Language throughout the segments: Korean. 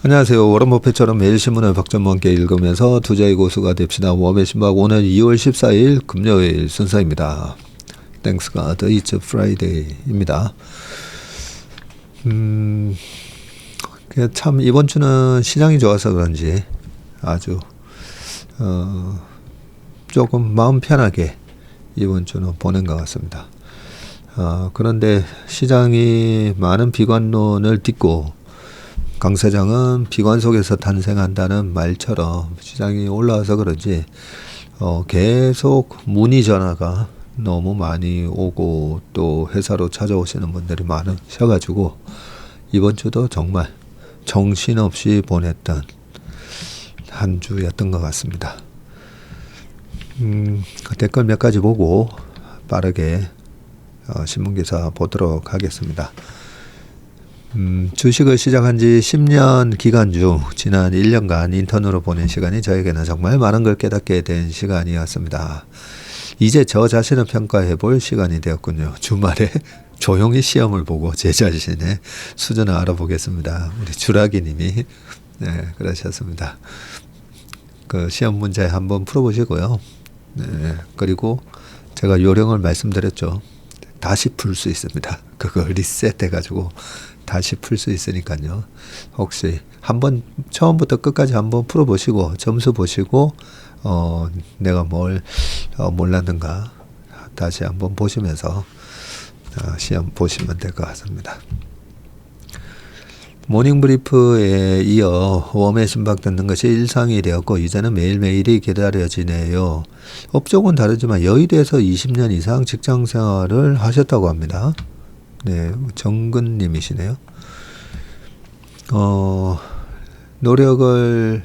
안녕하세요. 워런 버핏처럼 매일 신문을 박전무 함께 읽으면서 투자의 고수가 됩시다. 웜의 신박 오늘 2월 14일 금요일 순서입니다. Thanks God, it's Friday입니다. 참 이번 주는 시장이 좋아서 그런지 아주 조금 마음 편하게 이번 주는 보낸 것 같습니다. 그런데 시장이 많은 비관론을 딛고 강 사장은 비관 속에서 탄생한다는 말처럼 시장이 올라와서 그런지 계속 문의 전화가 너무 많이 오고 또 회사로 찾아오시는 분들이 많으셔가지고 이번 주도 정말 정신없이 보냈던 한 주였던 것 같습니다. 댓글 몇 가지 보고 빠르게 신문기사 보도록 하겠습니다. 주식을 시작한 지 10년 기간 중 지난 1년간 인턴으로 보낸 시간이 저에게는 정말 많은 걸 깨닫게 된 시간이었습니다. 이제 저 자신을 평가해 볼 시간이 되었군요. 주말에 조용히 시험을 보고 제 자신의 수준을 알아보겠습니다. 우리 주라기 님이 그러셨습니다. 그 시험 문제 한번 풀어보시고요. 그리고 제가 요령을 말씀드렸죠. 다시 풀 수 있습니다. 그거 리셋해가지고 다시 풀 수 있으니까요. 혹시 한번 처음부터 끝까지 한번 풀어보시고 점수 보시고 내가 뭘 몰랐는가 다시 한번 보시면서 시험 보시면 될 것 같습니다. 모닝브리프에 이어 웜의 신박 듣는 것이 일상이 되었고 이제는 매일매일이 기다려지네요. 업종은 다르지만 여의도에서 20년 이상 직장 생활을 하셨다고 합니다. 네, 정근님이시네요. 노력을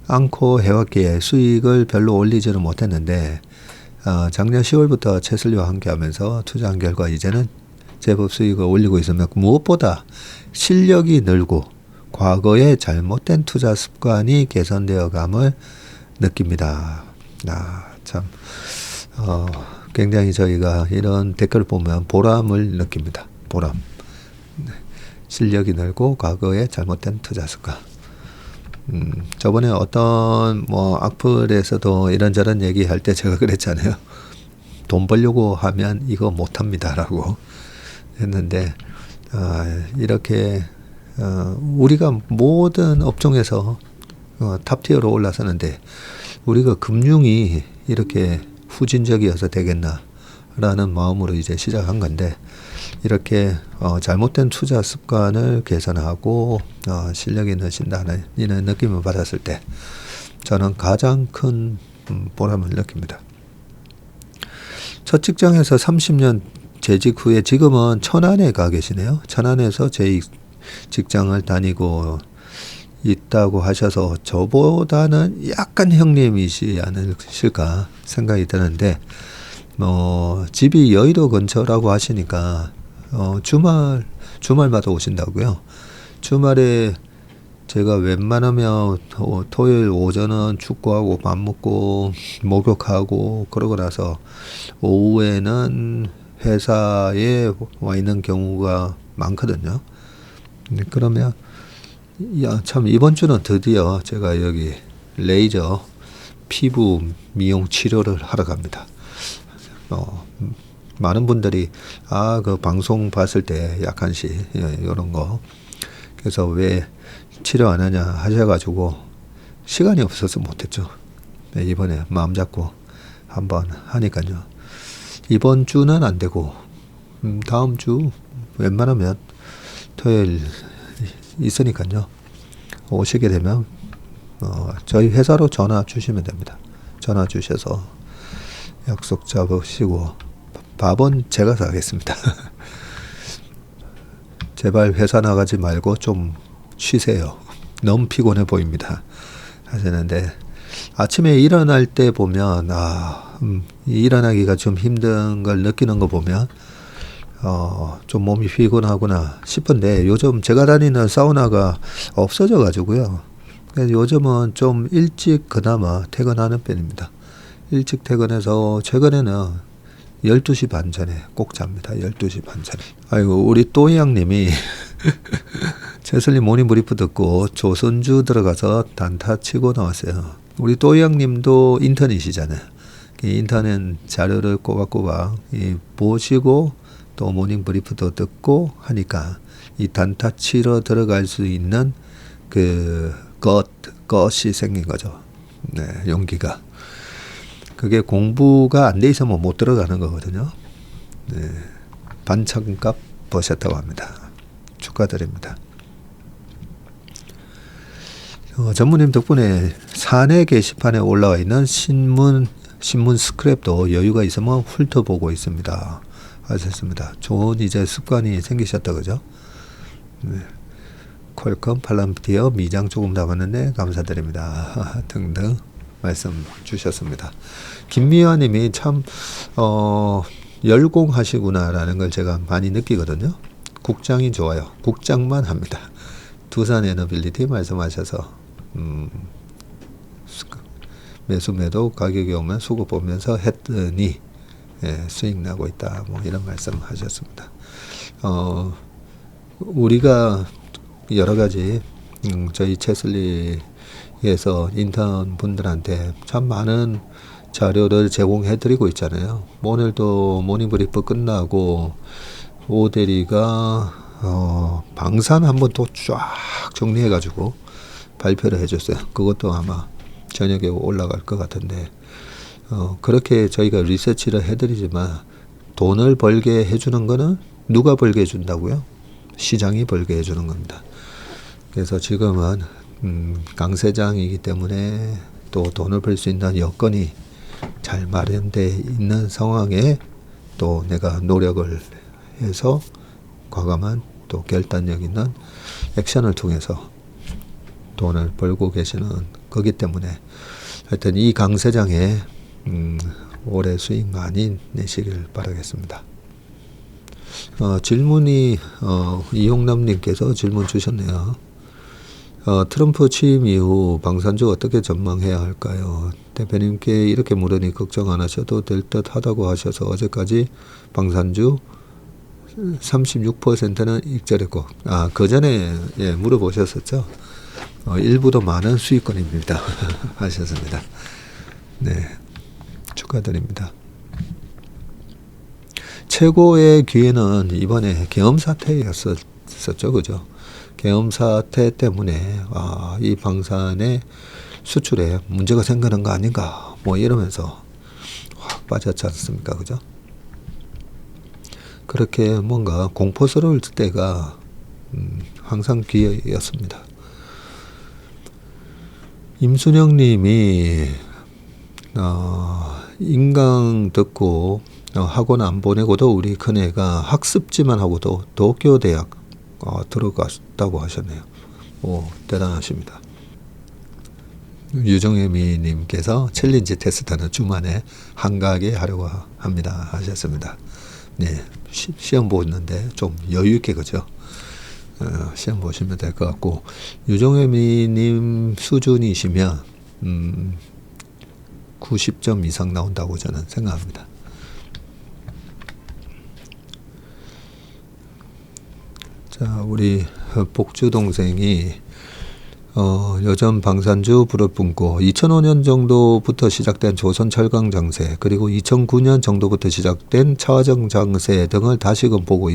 않고 해왔기에 수익을 별로 올리지는 못했는데 작년 10월부터 채슬리와 함께하면서 투자한 결과 이제는 제법 수익을 올리고 있으며 무엇보다 실력이 늘고 과거의 잘못된 투자 습관이 개선되어 감을 느낍니다. 참 굉장히 저희가 이런 댓글을 보면 보람을 느낍니다. 보람. 실력이 늘고 과거의 잘못된 투자 습관. 저번에 어떤 악플에서도 이런저런 얘기할 때 제가 그랬잖아요. 돈 벌려고 하면 이거 못합니다라고 했는데 이렇게 우리가 모든 업종에서 탑티어로 올라서는데 우리가 금융이 이렇게 후진적이어서 되겠나라는 마음으로 이제 시작한 건데 이렇게 잘못된 투자 습관을 개선하고 실력이 느신다는 이런 느낌을 받았을 때 저는 가장 큰 보람을 느낍니다. 첫 직장에서 30년 재직 후에 지금은 천안에 가 계시네요. 천안에서 제 직장을 다니고 있다고 하셔서 저보다는 약간 형님이시 않으실까 생각이 드는데 집이 여의도 근처라고 하시니까 주말마다 오신다고요. 주말에 제가 웬만하면 토요일 오전은 축구하고 밥 먹고 목욕하고 그러고 나서 오후에는 회사에 와 있는 경우가 많거든요. 그러면 참 이번 주는 드디어 제가 여기 레이저 피부 미용 치료를 하러 갑니다. 많은 분들이 그 방송 봤을 때 약간씩 이런 거 그래서 왜 치료 안 하냐 하셔가지고 시간이 없어서 못했죠. 이번에 마음 잡고 한번 하니까요. 이번 주는 안 되고 다음 주 웬만하면 토요일 있으니까요. 오시게 되면 저희 회사로 전화 주시면 됩니다. 전화 주셔서 약속 잡으시고 밥은 제가 사겠습니다. 제발 회사 나가지 말고 좀 쉬세요. 너무 피곤해 보입니다. 하시는데 아침에 일어날 때 보면 일어나기가 좀 힘든 걸 느끼는 거 보면 좀 몸이 피곤하구나 싶은데 요즘 제가 다니는 사우나가 없어져 가지고요. 요즘은 좀 일찍 그나마 퇴근하는 편입니다. 일찍 퇴근해서 최근에는 12시 반 전에 꼭 잡니다. 12시 반 전에. 아이고 우리 또이양님이 최슬리 모닝 브리프 듣고 조선주 들어가서 단타 치고 나왔어요. 우리 또영님도 인턴이시잖아요. 인턴은 자료를 꼬박꼬박 보시고 또 모닝 브리프도 듣고 하니까 이 단타 치러 들어갈 수 있는 것이 생긴 거죠. 네, 용기가. 그게 공부가 안 돼 있으면 못 들어가는 거거든요. 네, 반찬값 버셨다고 합니다. 축하드립니다. 전무님 덕분에 사내 게시판에 올라와 있는 신문 스크랩도 여유가 있으면 훑어보고 있습니다. 하셨습니다. 좋은 이제 습관이 생기셨다 그죠? 네. 퀄컴 팔람티어 미장 조금 담았는데 감사드립니다. 등등 말씀 주셨습니다. 김미화님이 참 열공하시구나라는 걸 제가 많이 느끼거든요. 국장이 좋아요. 국장만 합니다. 두산 에너빌리티 말씀하셔서 매수 매도 가격이 오면 수급 보면서 했더니 수익 나고 있다. 뭐 이런 말씀 하셨습니다. 우리가 여러 가지 저희 채슬리에서 인턴 분들한테 참 많은 자료를 제공해 드리고 있잖아요. 오늘도 모닝브리프 끝나고 오대리가 방산 한번 또 쫙 정리해 가지고 발표를 해줬어요. 그것도 아마 저녁에 올라갈 것 같은데 그렇게 저희가 리서치를 해드리지만 돈을 벌게 해주는 거는 누가 벌게 해준다고요? 시장이 벌게 해주는 겁니다. 그래서 지금은 강세장이기 때문에 또 돈을 벌 수 있는 여건이 잘 마련되어 있는 상황에 또 내가 노력을 해서 과감한 또 결단력 있는 액션을 통해서 돈을 벌고 계시는 거기 때문에 하여튼 이 강세장에 올해 수익 많이 내시길 바라겠습니다. 질문이 이용남님께서 질문 주셨네요. 트럼프 취임 이후 방산주 어떻게 전망해야 할까요? 대표님께 이렇게 물으니 걱정 안 하셔도 될 듯 하다고 하셔서 어제까지 방산주 36%는 익절했고 그 전에 물어보셨었죠. 일부도 많은 수익권입니다. 하셨습니다. 네, 축하드립니다. 최고의 기회는 이번에 계엄 사태였었죠, 그죠? 계엄 사태 때문에 이 방산의 수출에 문제가 생기는 거 아닌가, 뭐 이러면서 확 빠졌지 않습니까, 그죠? 그렇게 뭔가 공포스러울 때가 항상 기회였습니다. 임순영님이 인강 듣고 학원 안 보내고도 우리 큰애가 학습지만 하고도 도쿄 대학 들어갔다고 하셨네요. 오, 대단하십니다. 유정혜미님께서 챌린지 테스트는 주말에 한가하게 하려고 합니다. 하셨습니다. 네, 시험 보는데 좀 여유 있게 그죠? 시험 보시면 될 것 같고 유정혜미님 수준이시면 90점 이상 나온다고 저는 생각합니다. 자, 우리 복주 동생이 여전 방산주 불을 뿜고 2005년 정도부터 시작된 조선 철강 장세 그리고 2009년 정도부터 시작된 차화정 장세 등을 다시금 보고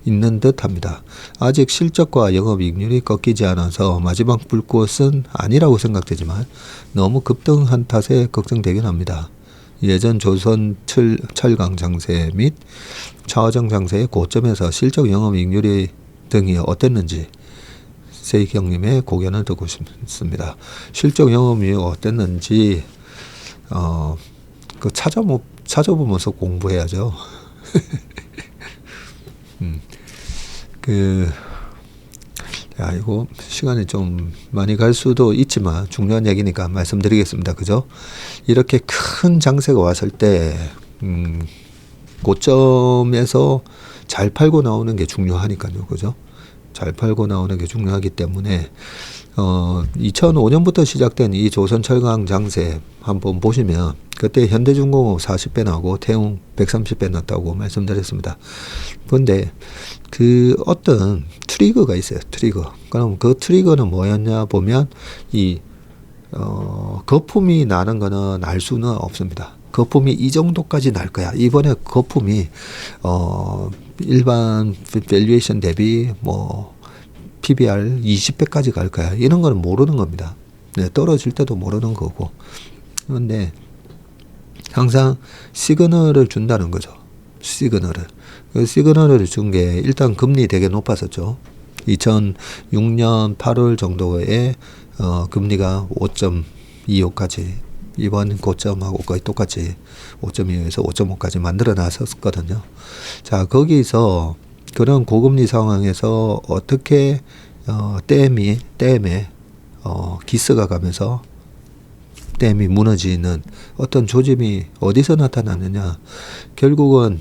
있는 듯 합니다. 아직 실적과 영업이익률이 꺾이지 않아서 마지막 불꽃은 아니라고 생각되지만 너무 급등한 탓에 걱정되긴 합니다. 예전 조선 철강 장세 및 차화정 장세의 고점에서 실적 영업이익률이 등이 어땠는지 세희경님의 고견을 듣고 싶습니다. 실적 영업이 어땠는지 찾아보면서 공부해야죠. 이거 시간이 좀 많이 갈 수도 있지만 중요한 얘기니까 말씀드리겠습니다. 그죠? 이렇게 큰 장세가 왔을 때 고점에서 잘 팔고 나오는 게 중요하니까요. 그죠? 잘 팔고 나오는 게 중요하기 때문에 2005년부터 시작된 이 조선철강 장세 한번 보시면 그때 현대중공업 40배 나오고 태웅 130배 났다고 말씀드렸습니다. 그런데 그 어떤 트리거가 있어요. 트리거. 그럼 그 트리거는 뭐였냐 보면 이 거품이 나는 거는 알 수는 없습니다. 거품이 이 정도까지 날 거야. 이번에 거품이 일반 밸류에이션 대비 뭐 PBR 20배까지 갈 거야. 이런 거는 모르는 겁니다. 네, 떨어질 때도 모르는 거고. 그런데 항상 시그널을 준다는 거죠. 시그널을. 그 시그널을 준 게 일단 금리 되게 높았었죠. 2006년 8월 정도에 금리가 5.25까지 이번 고점하고 거의 똑같이 5.25에서 5.5까지 만들어 놨었거든요. 자, 거기서 그런 고금리 상황에서 어떻게 댐에 기스가 가면서 댐이 무너지는 어떤 조짐이 어디서 나타나느냐. 결국은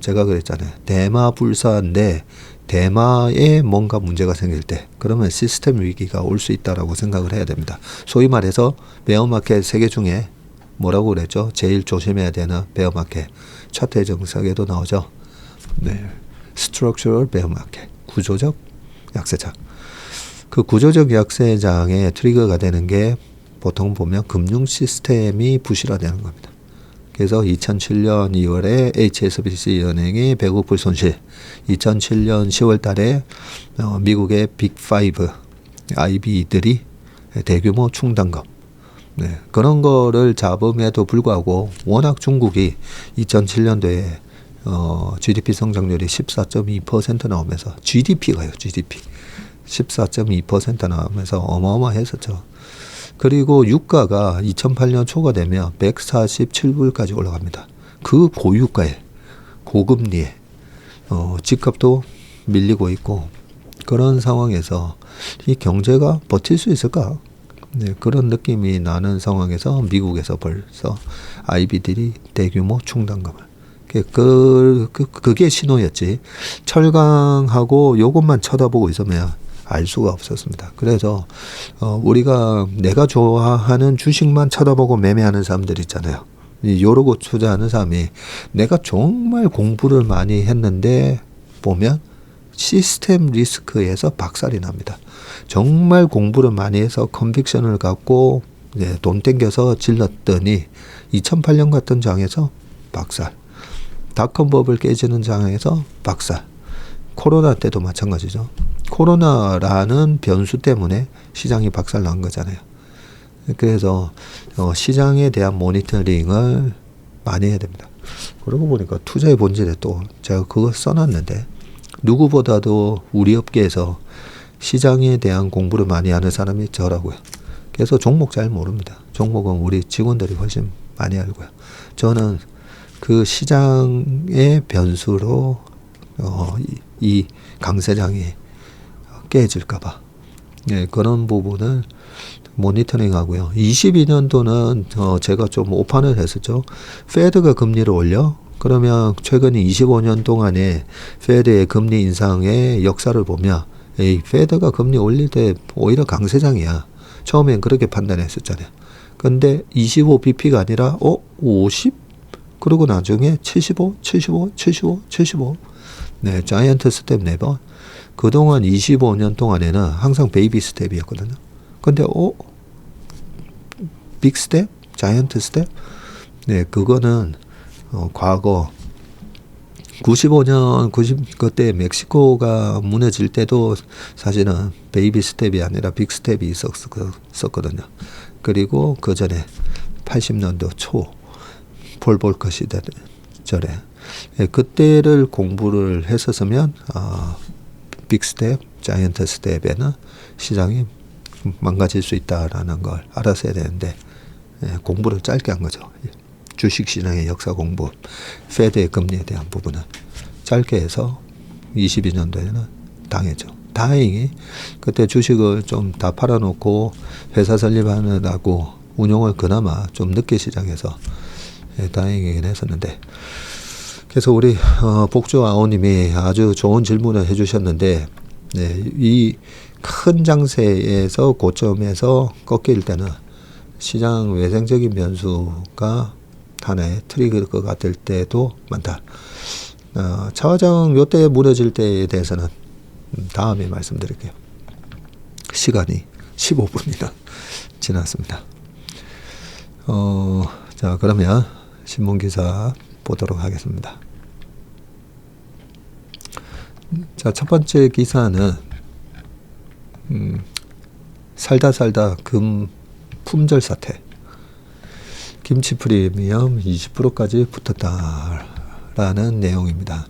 제가 그랬잖아요. 대마 불사인데 대마에 뭔가 문제가 생길 때 그러면 시스템 위기가 올 수 있다라고 생각을 해야 됩니다. 소위 말해서 베어마켓 세 개 중에 뭐라고 그랬죠? 제일 조심해야 되는 베어마켓 차트 정석에도 나오죠. 네, 스트럭처럴 베어마켓 구조적 약세장. 그 구조적 약세장의 트리거가 되는 게 보통 보면 금융 시스템이 부실화되는 겁니다. 그래서 2007년 2월에 HSBC 은행이 100억 불 손실, 2007년 10월 달에 미국의 빅5 IB들이 대규모 충당금, 네, 그런 거를 잡음에도 불구하고 워낙 중국이 2007년도에 GDP 성장률이 14.2% 나오면서 GDP가요, GDP 14.2% 나오면서 어마어마했었죠. 그리고 유가가 2008년 초가 되면 147불까지 올라갑니다. 그 고유가에 고금리에 집값도 밀리고 있고 그런 상황에서 이 경제가 버틸 수 있을까? 네, 그런 느낌이 나는 상황에서 미국에서 벌써 IB들이 대규모 충당금을 그게 신호였지. 철강하고 요것만 쳐다보고 있으면 알 수가 없었습니다. 그래서 우리가 내가 좋아하는 주식만 쳐다보고 매매하는 사람들 있잖아요. 요러고 투자하는 사람이 내가 정말 공부를 많이 했는데 보면 시스템 리스크에서 박살이 납니다. 정말 공부를 많이 해서 컨빅션을 갖고 돈 땡겨서 질렀더니 2008년 같은 장에서 박살. 닷컴 버블 깨지는 장에서 박살. 코로나 때도 마찬가지죠. 코로나라는 변수 때문에 시장이 박살난 거잖아요. 그래서 시장에 대한 모니터링을 많이 해야 됩니다. 그러고 보니까 투자의 본질에 또 제가 그거 써놨는데 누구보다도 우리 업계에서 시장에 대한 공부를 많이 하는 사람이 저라고요. 그래서 종목 잘 모릅니다. 종목은 우리 직원들이 훨씬 많이 알고요. 저는 그 시장의 변수로 이 강세장이 깨질까봐 그런 부분을 모니터링 하고요. 22년도는 제가 좀 오판을 했었죠. 페드가 금리를 올려? 그러면 최근 25년 동안의 페드의 금리 인상의 역사를 보면 페드가 금리 올릴 때 오히려 강세장이야. 처음엔 그렇게 판단했었잖아요. 근데 25bp가 아니라 50? 그리고 나중에 75, 75, 75, 75. 네, 자이언트 스텝 4번. 그동안 25년 동안에는 항상 베이비 스텝이었거든요. 근데 빅 스텝? 자이언트 스텝? 네, 그거는 과거 95년 그때 멕시코가 무너질 때도 사실은 베이비 스텝이 아니라 빅 스텝이 있었거든요. 그리고 그 전에 80년도 초 폴 볼커 시절에 그때를 공부를 했었으면 빅 스텝, 자이언트 스텝에는 시장이 망가질 수 있다라는 걸 알았어야 되는데 공부를 짧게 한 거죠. 주식시장의 역사 공부, 페드의 금리에 대한 부분은 짧게 해서 22년도에는 당했죠. 다행히 그때 주식을 좀 다 팔아놓고 회사 설립하느라고 운용을 그나마 좀 늦게 시작해서 다행이긴 했었는데, 그래서 우리 복주 아오님이 아주 좋은 질문을 해주셨는데 네, 이 큰 장세에서 고점에서 꺾일 때는 시장 외생적인 변수가 하나의 트리거가 될 때도 많다. 차화정 요때 무너질 때에 대해서는 다음에 말씀드릴게요. 시간이 15분이나 지났습니다. 자, 그러면 신문기사 보도록 하겠습니다. 자, 첫 번째 기사는 살다 금 품절 사태. 김치 프리미엄 20%까지 붙었다라는 내용입니다.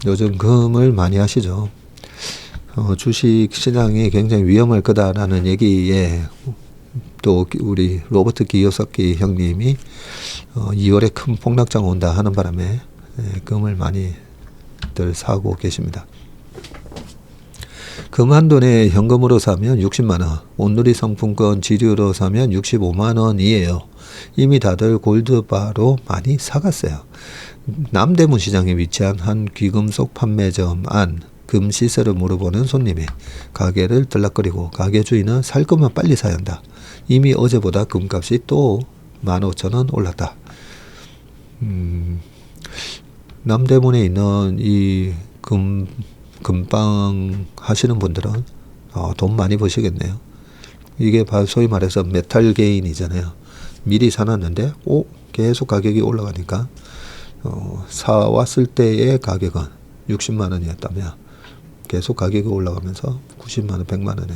요즘 금을 많이 하시죠. 주식 시장이 굉장히 위험할 거다라는 얘기에 또 우리 로버트 기요사키 형님이 2월에 큰 폭락장 온다 하는 바람에 금을 많이들 사고 계십니다. 금 한 돈에 현금으로 사면 60만원, 온누리 상품권 지류로 사면 65만원이에요. 이미 다들 골드바로 많이 사갔어요. 남대문 시장에 위치한 한 귀금속 판매점 안 금 시세를 물어보는 손님이 가게를 들락거리고 가게 주인은 살 거면 빨리 사야 한다. 이미 어제보다 금값이 또 15,000원 올랐다. 남대문에 있는 이 금방 하시는 분들은 돈 많이 버시겠네요. 이게 소위 말해서 메탈 게인이잖아요. 미리 사놨는데 계속 가격이 올라가니까 사왔을 때의 가격은 60만 원이었다면 계속 가격이 올라가면서 90만 원, 100만 원에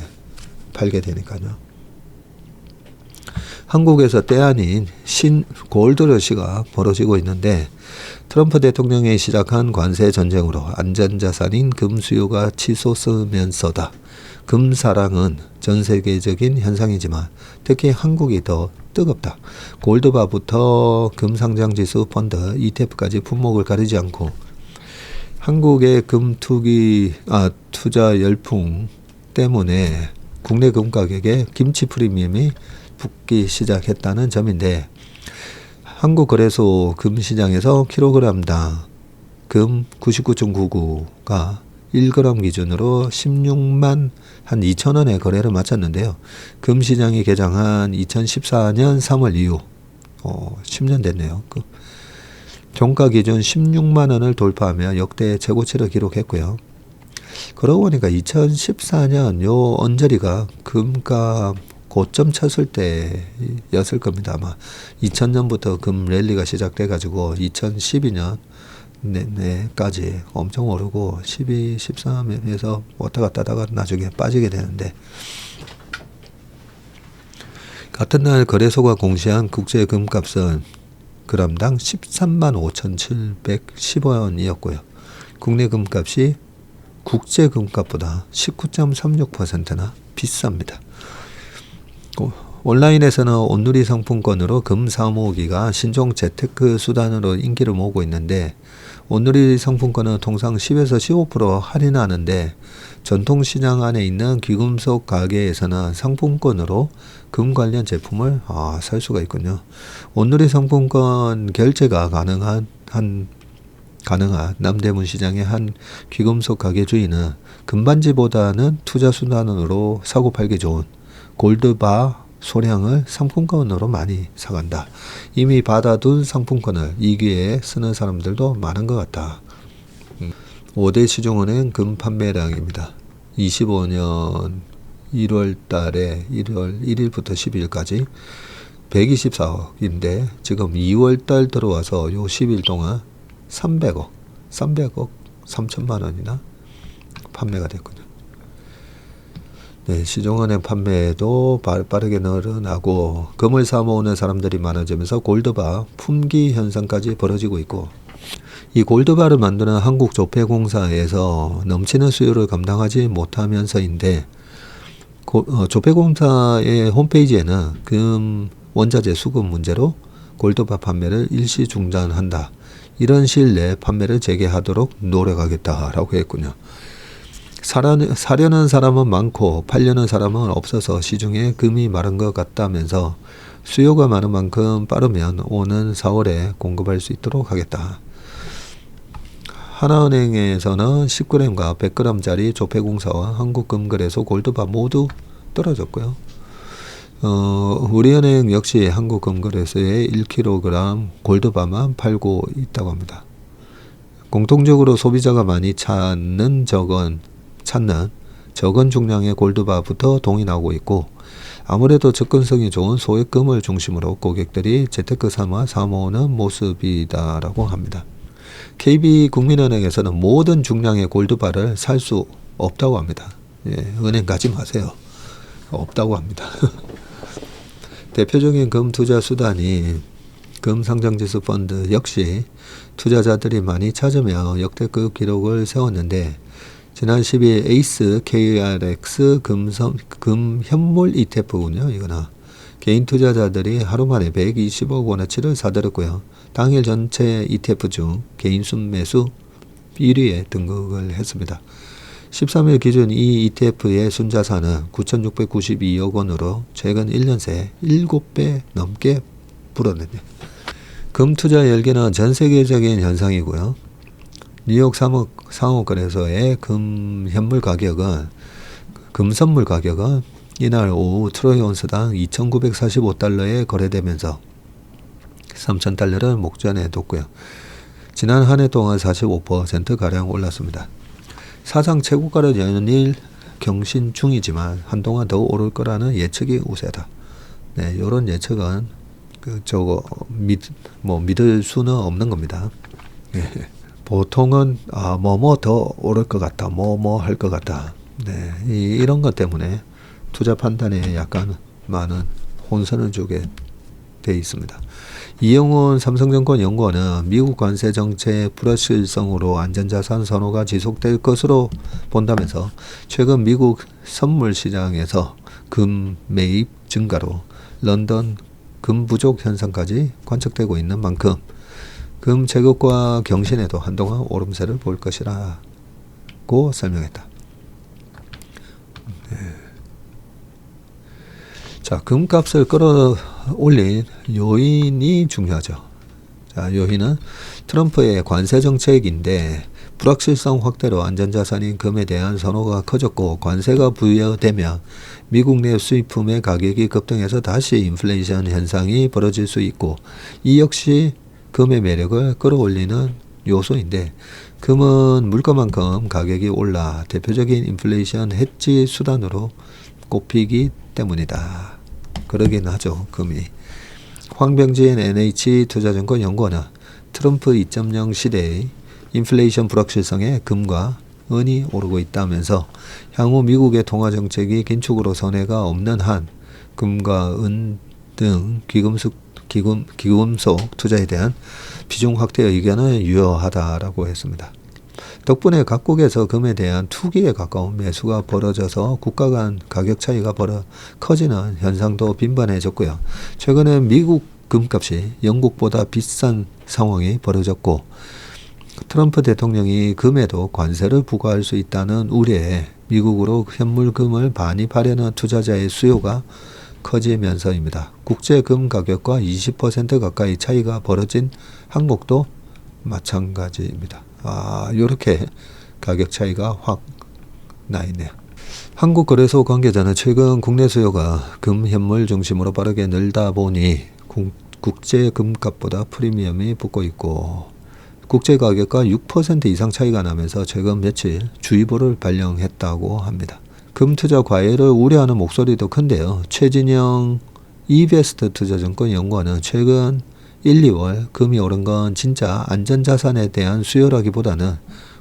팔게 되니까요. 한국에서 때 아닌 골드러시가 벌어지고 있는데 트럼프 대통령이 시작한 관세 전쟁으로 안전자산인 금 수요가 치솟으면서다. 금 사랑은 전 세계적인 현상이지만 특히 한국이 더 뜨겁다. 골드바부터 금상장지수 펀드 ETF까지 품목을 가리지 않고 한국의 금 투자 열풍 때문에 국내 금 가격에 김치 프리미엄이 붙기 시작했다는 점인데 한국거래소 금시장에서 킬로그램당 금 99.99가 1g 기준으로 16만 한 2천원에 거래를 마쳤는데요. 금시장이 개장한 2014년 3월 이후 10년 됐네요. 종가 기준 16만 원을 돌파하며 역대 최고치를 기록했고요. 그러고 보니까 2014년 요 언저리가 금값 고점 쳤을 때였을 겁니다. 아마 2000년부터 금 랠리가 시작돼 가지고 2012년 내까지 엄청 오르고 12, 13에서 왔다 갔다 하다가 나중에 빠지게 되는데 같은 날 거래소가 공시한 국제 금값은 그람당 13만 5,710원이었고요. 국내 금값이 국제 금값보다 19.36%나 비쌉니다. 온라인에서는 온누리 상품권으로 금 사모으기가 신종 재테크 수단으로 인기를 모으고 있는데 온누리 상품권은 통상 10에서 15% 할인하는데 전통시장 안에 있는 귀금속 가게에서는 상품권으로 금 관련 제품을 살 수가 있군요. 온누리 상품권 결제가 가능한 남대문 시장의 한 귀금속 가게 주인은 금반지보다는 투자 수단으로 사고 팔기 좋은 골드바 소량을 상품권으로 많이 사간다. 이미 받아둔 상품권을 이 기회에 쓰는 사람들도 많은 것 같다. 5대 시중은행 금 판매량입니다. 25년 1월 달에 1월 1일부터 12일까지 124억인데 지금 2월 달 들어와서 요 10일 동안 300억 3천만 원이나 판매가 됐거든요. 네, 시중은행 판매도 빠르게 늘어나고 금을 사모으는 사람들이 많아지면서 골드바 품귀 현상까지 벌어지고 있고 이 골드바를 만드는 한국조폐공사에서 넘치는 수요를 감당하지 못하면서인데 조폐공사의 홈페이지에는 금 원자재 수급 문제로 골드바 판매를 일시 중단한다. 이런 시일 내에 판매를 재개하도록 노력하겠다라고 했군요. 사려는 사람은 많고 팔려는 사람은 없어서 시중에 금이 마른 것 같다면서 수요가 많은 만큼 빠르면 오는 4월에 공급할 수 있도록 하겠다. 하나은행에서는 19g과 100g짜리 조폐공사와 한국금거래소 골드바 모두 떨어졌고요. 우리은행 역시 한국금거래소에 1kg 골드바만 팔고 있다고 합니다. 공통적으로 소비자가 많이 찾는 적은 중량의 골드바부터 동이 나오고 있고, 아무래도 접근성이 좋은 소액금을 중심으로 고객들이 재테크 삼아 사모으는 모습이다라고 합니다. KB국민은행에서는 모든 중량의 골드바를 살 수 없다고 합니다. 예, 은행 가지 마세요. 없다고 합니다. 대표적인 금 투자 수단이 금상장지수 펀드 역시 투자자들이 많이 찾으며 역대급 기록을 세웠는데, 지난 10일 에이스 KRX 금 현물 ETF군요. 이거나 개인 투자자들이 하루 만에 120억 원어치를 사들였고요. 당일 전체 ETF 중 개인 순매수 1위에 등극을 했습니다. 13일 기준 이 ETF의 순자산은 9,692억 원으로 최근 1년 새 7배 넘게 불어냈네요. 금 투자 열기는 전 세계적인 현상이고요. 뉴욕 상호거래소의 금 현물 가격은, 금 선물 가격은 이날 오후 트로이 온스당 2,945달러에 거래되면서 3,000달러를 목전에 뒀고요. 지난 한 해 동안 45%가량 올랐습니다. 사상 최고가를 연일 경신 중이지만 한동안 더 오를 거라는 예측이 우세다. 네, 이런 예측은 믿을 수는 없는 겁니다. 예. 보통은 더 오를 것 같다, 할 것 같다. 네, 이런 것 때문에 투자 판단에 약간 많은 혼선을 주게 돼 있습니다. 이영훈 삼성증권 연구원은 미국 관세 정책 불확실성으로 안전자산 선호가 지속될 것으로 본다면서 최근 미국 선물 시장에서 금 매입 증가로 런던 금 부족 현상까지 관측되고 있는 만큼 금 제국과 경신에도 한동안 오름세를 볼 것이라고 설명했다. 네. 자, 금값을 끌어올린 요인이 중요하죠. 자, 요인은 트럼프의 관세 정책인데 불확실성 확대로 안전자산인 금에 대한 선호가 커졌고, 관세가 부여되면 미국 내 수입품의 가격이 급등해서 다시 인플레이션 현상이 벌어질 수 있고, 이 역시 금의 매력을 끌어올리는 요소인데, 금은 물가만큼 가격이 올라 대표적인 인플레이션 해지 수단으로 꼽히기 때문이다. 그러긴 하죠, 금이. 황병진 NH투자증권 연구원은 트럼프 2.0 시대의 인플레이션 불확실성에 금과 은이 오르고 있다면서 향후 미국의 통화정책이 긴축으로 선회가 없는 한 금과 은 등 귀금속 투자에 대한 비중 확대 의견은 유효하다라고 했습니다. 덕분에 각국에서 금에 대한 투기에 가까운 매수가 벌어져서 국가 간 가격 차이가 커지는 현상도 빈번해졌고요. 최근에 미국 금값이 영국보다 비싼 상황이 벌어졌고, 트럼프 대통령이 금에도 관세를 부과할 수 있다는 우려에 미국으로 현물금을 반입하려는 투자자의 수요가 커지면서입니다. 국제금 가격과 20% 가까이 차이가 벌어진 항목도 마찬가지입니다. 이렇게 가격 차이가 확 나 있네요. 한국거래소 관계자는 최근 국내 수요가 금 현물 중심으로 빠르게 늘다 보니 국제 금값보다 프리미엄이 붙고 있고, 국제 가격과 6% 이상 차이가 나면서 최근 며칠 주의보를 발령했다고 합니다. 금 투자 과열을 우려하는 목소리도 큰데요. 최진영 이베스트 투자증권 연구원은 최근 1, 2월 금이 오른 건 진짜 안전자산에 대한 수요라기보다는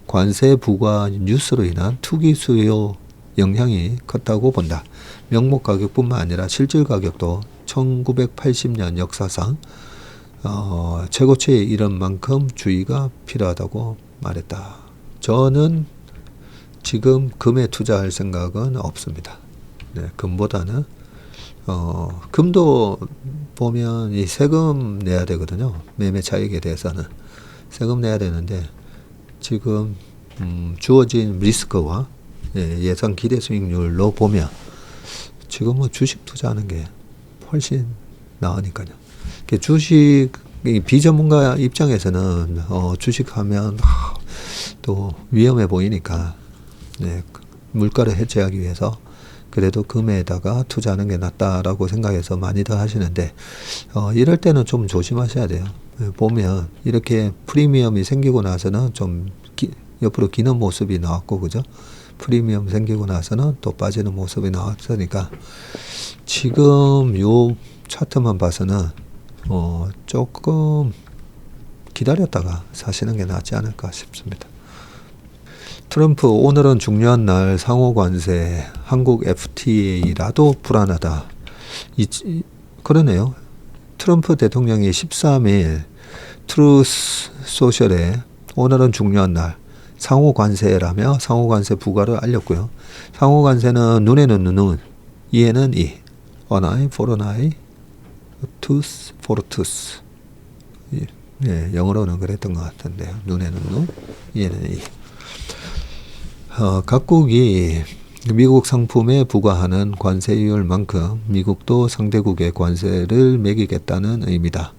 관세 부과 뉴스로 인한 투기 수요 영향이 컸다고 본다. 명목 가격뿐만 아니라 실질 가격도 1980년 역사상 최고치에 이른 만큼 주의가 필요하다고 말했다. 저는 지금 금에 투자할 생각은 없습니다. 네, 금보다는 금도 보면 이 세금 내야 되거든요. 매매 차익에 대해서는 세금 내야 되는데, 지금 주어진 리스크와 예상 기대 수익률로 보면 지금은 주식 투자하는 게 훨씬 나으니까요. 주식 비전문가 입장에서는 주식하면 또 위험해 보이니까 네, 물가를 해체하기 위해서 그래도 금에다가 투자하는 게 낫다라고 생각해서 많이들 하시는데 이럴 때는 좀 조심하셔야 돼요. 보면 이렇게 프리미엄이 생기고 나서는 좀 옆으로 기는 모습이 나왔고 그죠? 프리미엄 생기고 나서는 또 빠지는 모습이 나왔으니까 지금 요 차트만 봐서는 조금 기다렸다가 사시는 게 낫지 않을까 싶습니다. 트럼프 오늘은 중요한 날 상호 관세 한국 FTA라도 불안하다. 그러네요. 트럼프 대통령이 13일 트루스 소셜에 오늘은 중요한 날 상호 관세라며 상호 관세 부과를 알렸고요. 상호 관세는 눈에는 눈, 이에는 이, an eye for an eye, tooth for tooth. 예, 영어로는 그랬던 것 같은데요. 눈에는 눈, 이에는 이. 각국이 미국 상품에 부과하는 관세율만큼 미국도 상대국에 관세를 매기겠다는 의미다.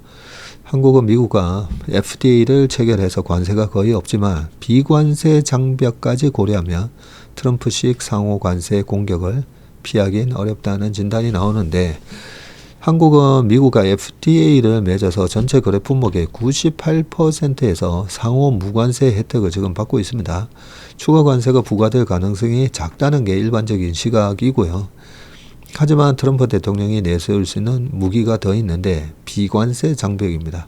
한국은 미국과 FTA를 체결해서 관세가 거의 없지만 비관세 장벽까지 고려하면 트럼프식 상호 관세 공격을 피하긴 어렵다는 진단이 나오는데 한국은 미국과 FTA를 맺어서 전체 거래 품목의 98%에서 상호 무관세 혜택을 지금 받고 있습니다. 추가 관세가 부과될 가능성이 작다는 게 일반적인 시각이고요. 하지만 트럼프 대통령이 내세울 수 있는 무기가 더 있는데 비관세 장벽입니다.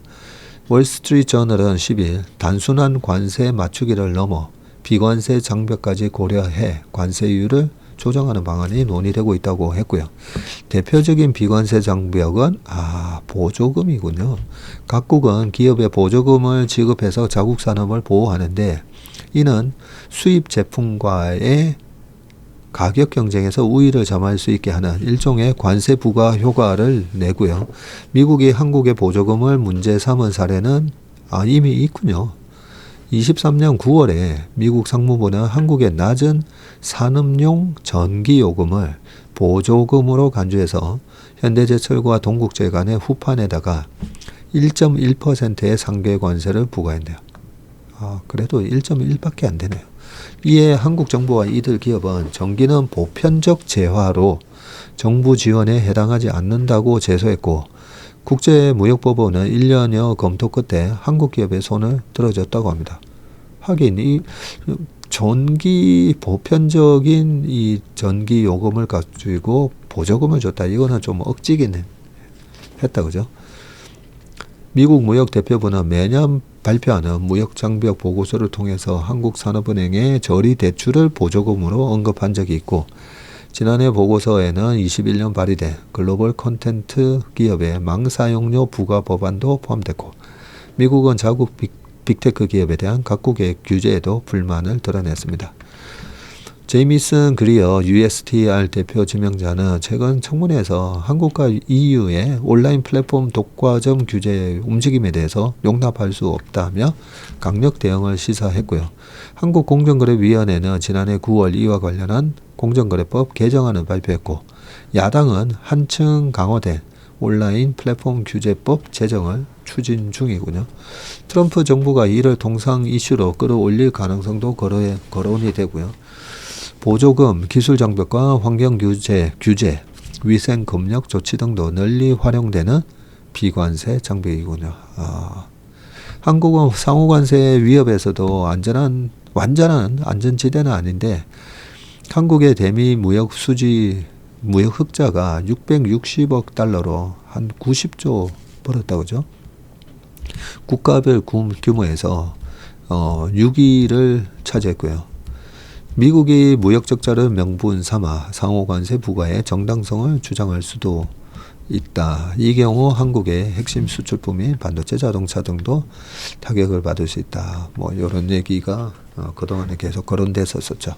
월스트리트 저널은 10일 단순한 관세 맞추기를 넘어 비관세 장벽까지 고려해 관세율을 조정하는 방안이 논의되고 있다고 했고요. 대표적인 비관세 장벽은 보조금이군요. 각국은 기업에 보조금을 지급해서 자국 산업을 보호하는데 이는 수입 제품과의 가격 경쟁에서 우위를 점할 수 있게 하는 일종의 관세 부과 효과를 내고요. 미국이 한국의 보조금을 문제 삼은 사례는 이미 있군요. 23년 9월에 미국 상무부는 한국의 낮은 산업용 전기요금을 보조금으로 간주해서 현대제철과 동국제 간의 후판에다가 1.1%의 상계 관세를 부과했네요. 그래도 1.1밖에 안 되네요. 이에 한국 정부와 이들 기업은 전기는 보편적 재화로 정부 지원에 해당하지 않는다고 제소했고 국제무역법원은 1년여 검토 끝에 한국 기업의 손을 들어줬다고 합니다. 하긴 이 보편적인 이 전기 요금을 가지고 보조금을 줬다. 이거는 좀 억지긴 했다 그죠? 미국 무역대표부는 매년 발표하는 무역장벽 보고서를 통해서 한국산업은행의 저리 대출을 보조금으로 언급한 적이 있고 지난해 보고서에는 21년 발의된 글로벌 콘텐트 기업의 망사용료 부과 법안도 포함됐고 미국은 자국 빅테크 기업에 대한 각국의 규제에도 불만을 드러냈습니다. 제이미슨 그리어 USTR 대표 지명자는 최근 청문회에서 한국과 EU의 온라인 플랫폼 독과점 규제 움직임에 대해서 용납할 수 없다며 강력 대응을 시사했고요. 한국공정거래위원회는 지난해 9월 이와 관련한 공정거래법 개정안을 발표했고 야당은 한층 강화된 온라인 플랫폼 규제법 제정을 추진 중이군요. 트럼프 정부가 이를 동상 이슈로 끌어올릴 가능성도 거론이 되고요. 보조금, 기술 장벽과 환경 규제, 위생 검역 조치 등도 널리 활용되는 비관세 장벽이군요. 한국은 상호관세 위협에서도 완전한 안전지대는 아닌데 한국의 대미 무역 흑자가 660억 달러로 한 90조 벌었다고 그죠? 국가별 규모에서 6위를 차지했고요. 미국이 무역 적자를 명분 삼아 상호관세 부과의 정당성을 주장할 수도 있다. 이 경우 한국의 핵심 수출품인 반도체, 자동차 등도 타격을 받을 수 있다. 이런 얘기가 그동안에 계속 거론됐었죠.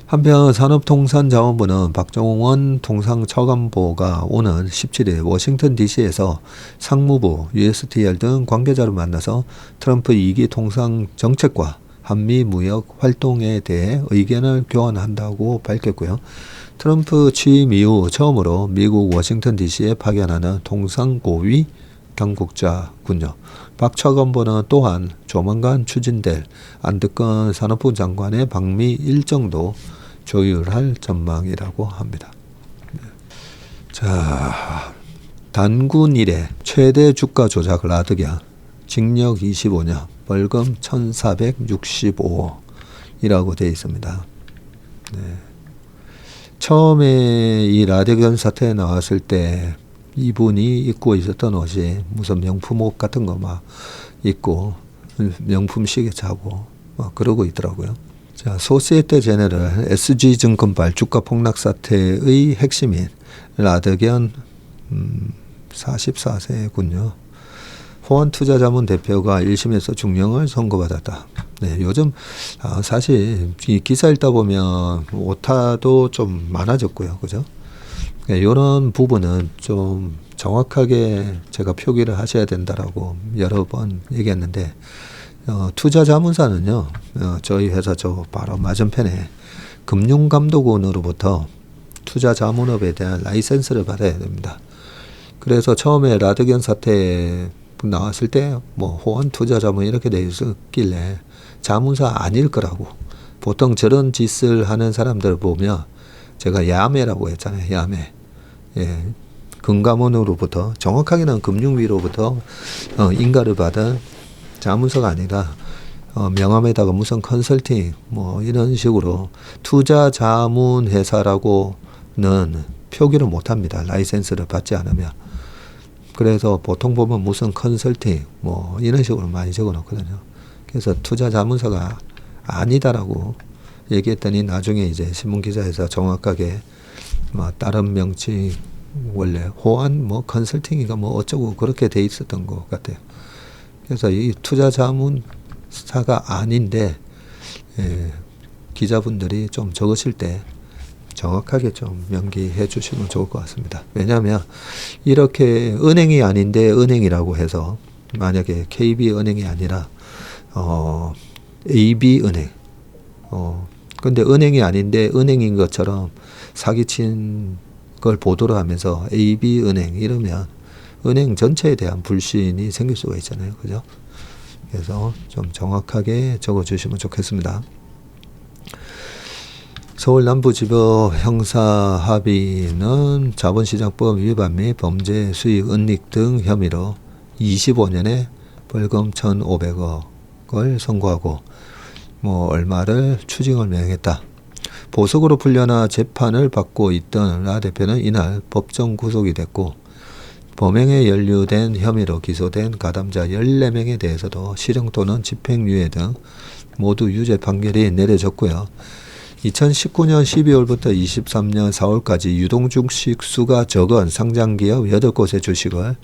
한편 산업통상자원부는 박정원 통상처관보가 오는 17일 워싱턴 DC에서 상무부, USTR 등 관계자를 만나서 트럼프 2기 통상정책과 한미 무역 활동에 대해 의견을 교환한다고 밝혔고요. 트럼프 취임 이후 처음으로 미국 워싱턴 DC에 파견하는 통상고위 당국자군요. 박 차관보는 또한 조만간 추진될 안덕건 산업부 장관의 방미 일정도 조율할 전망이라고 합니다. 자, 단군 이래 최대 주가 조작 라드견, 징역 25년, 벌금 1,465억이라고 되어 있습니다. 네. 처음에 이 라드견 사태 나왔을 때 이분이 입고 있었던 옷이 무슨 명품 옷 같은 거 막 입고 명품 시계 차고 막 그러고 있더라고요. 자, 소시에테 제네럴 SG증권발 주가 폭락 사태의 핵심인 라드견 44세군요. 호환투자자문 대표가 1심에서 중형을 선고받았다. 네, 요즘 사실 이 기사 읽다 보면 오타도 좀 많아졌고요. 그죠? 네, 이런 부분은 좀 정확하게 제가 표기를 하셔야 된다라고 여러 번 얘기했는데, 투자자문사는요, 저희 회사 저 바로 맞은편에 금융감독원으로부터 투자자문업에 대한 라이센스를 받아야 됩니다. 그래서 처음에 라드견 사태 나왔을 때 뭐 호환 투자자문 이렇게 돼 있었길래 자문사 아닐 거라고, 보통 저런 짓을 하는 사람들 보면 제가 야매라고 했잖아요. 야매. 예. 금감원으로부터, 정확하게는 금융위로부터 인가를 받은 자문서가 아니라 명함에다가 무슨 컨설팅 뭐 이런 식으로 투자 자문 회사라고는 표기를 못 합니다. 라이센스를 받지 않으면. 그래서 보통 보면 무슨 컨설팅 뭐 이런 식으로 많이 적어 놓거든요. 그래서 투자 자문사가 아니다라고 얘기했더니 나중에 이제 신문기사에서 정확하게 뭐 다른 명칭, 원래 호환 뭐 컨설팅인가 뭐 어쩌고 그렇게 돼 있었던 것 같아요. 그래서 이 투자 자문사가 아닌데, 기자분들이 좀 적으실 때 정확하게 좀 명기해 주시면 좋을 것 같습니다. 왜냐하면 이렇게 은행이 아닌데 은행이라고 해서, 만약에 KB은행이 아니라 AB은행, 근데 은행이 아닌데 은행인 것처럼 사기친 걸 보도를 하면서 AB은행 이러면 은행 전체에 대한 불신이 생길 수가 있잖아요. 그죠? 그래서 좀 정확하게 적어 주시면 좋겠습니다. 서울 남부지법 형사합의는 자본시장법 위반 및 범죄 수익 은닉 등 혐의로 25년에 벌금 1,500억을 선고하고 뭐 얼마를 추징을 명했다. 보석으로 풀려나 재판을 받고 있던 라 대표는 이날 법정 구속이 됐고, 범행에 연루된 혐의로 기소된 가담자 14명에 대해서도 실형 또는 집행유예 등 모두 유죄 판결이 내려졌고요. 2019년 12월부터 23년 4월까지 유동주식 수가 적은 상장기업 8곳의 주식을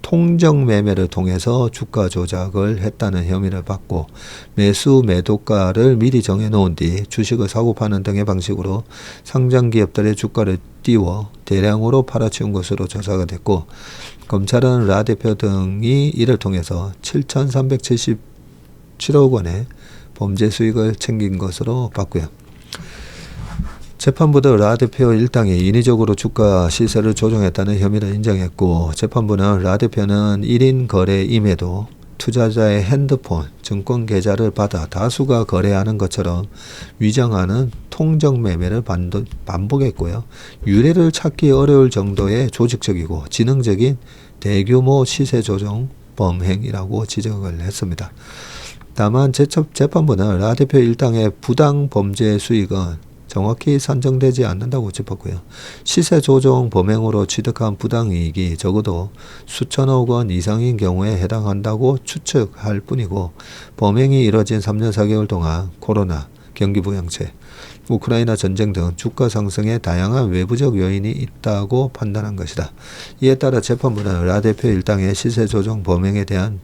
통정매매를 통해서 주가 조작을 했다는 혐의를 받고, 매수 매도가를 미리 정해놓은 뒤 주식을 사고 파는 등의 방식으로 상장기업들의 주가를 띄워 대량으로 팔아치운 것으로 조사가 됐고, 검찰은 라 대표 등이 이를 통해서 7,377억 원의 범죄 수익을 챙긴 것으로 봤고요. 재판부도 라 대표 일당이 인위적으로 주가 시세를 조정했다는 혐의를 인정했고, 재판부는 라 대표는 1인 거래임에도 투자자의 핸드폰, 증권 계좌를 받아 다수가 거래하는 것처럼 위장하는 통정 매매를 반복했고요. 유례를 찾기 어려울 정도의 조직적이고 지능적인 대규모 시세 조정 범행이라고 지적을 했습니다. 다만 재판부는 라 대표 일당의 부당 범죄 수익은 정확히 산정되지 않는다고 짚었고요. 시세 조정 범행으로 취득한 부당이익이 적어도 수천억 원 이상인 경우에 해당한다고 추측할 뿐이고, 범행이 이뤄진 3년 4개월 동안 코로나, 경기부양책, 우크라이나 전쟁 등 주가 상승에 다양한 외부적 요인이 있다고 판단한 것이다. 이에 따라 재판부는 라 대표 일당의 시세 조정 범행에 대한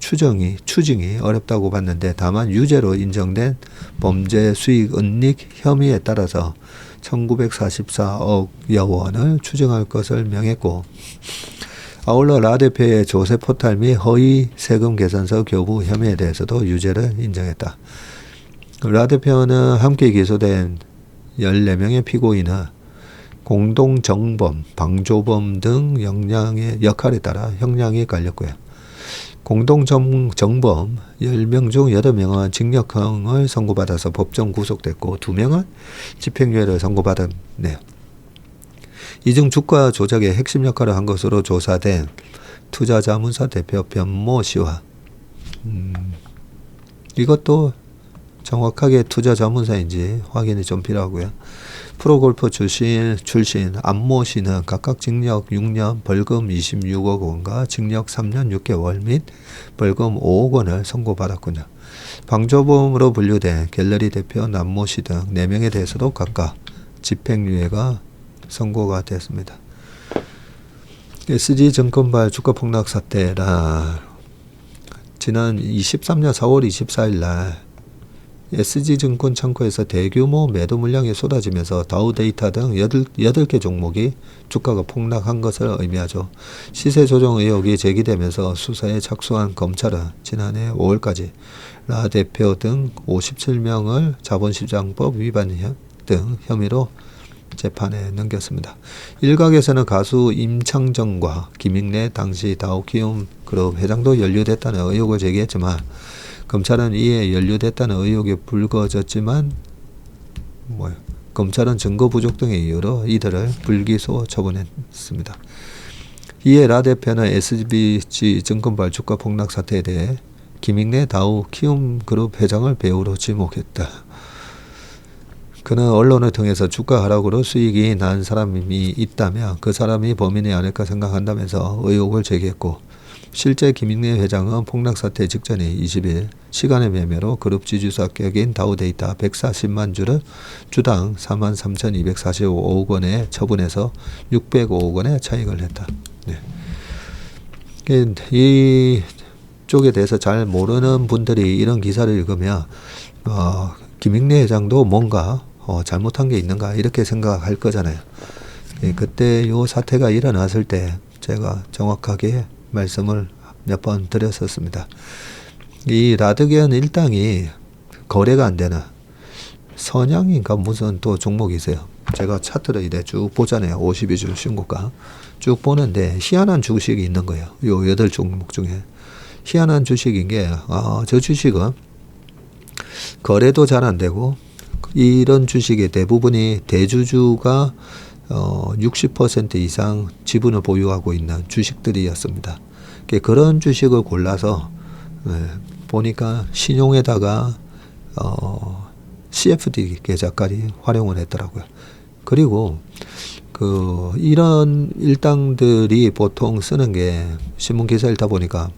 추징이 어렵다고 봤는데, 다만 유죄로 인정된 범죄 수익 은닉 혐의에 따라서 1944억여 원을 추징할 것을 명했고, 아울러 라 대표의 조세 포탈 및 허위 세금 계산서 교부 혐의에 대해서도 유죄를 인정했다. 라 대표는 함께 기소된 14명의 피고인은 공동정범, 방조범 등 역할에 따라 형량이 갈렸고요. 공동정범 10명 중 8명은 징역형을 선고받아서 법정 구속됐고 2명은 집행유예를 선고받았네요. 이 중 주가 조작의 핵심 역할을 한 것으로 조사된 투자자문사 대표 변모 씨와 이것도 정확하게 투자자문사인지 확인이 좀 필요하고요. 프로골프 출신 안모 씨는 각각 징역 6년, 벌금 26억 원과 징역 3년 6개월 및 벌금 5억 원을 선고받았군요. 방조범으로 분류된 갤러리 대표 남모 씨 등 4명에 대해서도 각각 집행유예가 선고가 됐습니다. SG증권발 주가 폭락 사태라 지난 23년 4월 24일 날 SG증권 창고에서 대규모 매도 물량이 쏟아지면서 다우데이터 등 8개 종목이 주가가 폭락한 것을 의미하죠. 시세 조정 의혹이 제기되면서 수사에 착수한 검찰은 지난해 5월까지 라 대표 등 57명을 자본시장법 위반 등 혐의로 재판에 넘겼습니다. 일각에서는 가수 임창정과 김익래 당시 다우키움그룹 회장도 연루됐다는 의혹을 제기했지만 검찰은 이에 연루됐다는 의혹이 불거졌지만 검찰은 증거 부족 등의 이유로 이들을 불기소 처분했습니다. 이에 라 대표는 SBG 증권발 주가 폭락 사태에 대해 김익래 다우키움그룹 회장을 배우로 지목했다. 그는 언론을 통해서 주가 하락으로 수익이 난 사람이 있다면 그 사람이 범인이 아닐까 생각한다면서 의혹을 제기했고 실제 김익래 회장은 폭락 사태 직전에 20일 시간의 매매로 그룹 지주사 격인 다우데이터 140만 주를 주당 43,245억 원에 처분해서 605억 원의 차익을 냈다. 네. 이 쪽에 대해서 잘 모르는 분들이 이런 기사를 읽으면 김익래 회장도 뭔가 잘못한 게 있는가 이렇게 생각할 거잖아요. 그때 이 사태가 일어났을 때 제가 정확하게 말씀을 몇 번 드렸었습니다. 이 라드겐 일당이 거래가 안 되는 선양인가 무슨 또 종목이 있어요. 제가 차트를 이래 쭉 보잖아요. 52주 신고가 쭉 보는데 희한한 주식이 있는 거예요. 요 8종목 중에 희한한 주식인 게 저 주식은 거래도 잘 안 되고 이런 주식의 대부분이 대주주가 60% 이상 지분을 보유하고 있는 주식들이었습니다. 그런 주식을 골라서 보니까 신용에다가 CFD 계좌까지 활용을 했더라고요. 그리고 이런 일당들이 보통 쓰는 게 신문 기사 읽다 보니까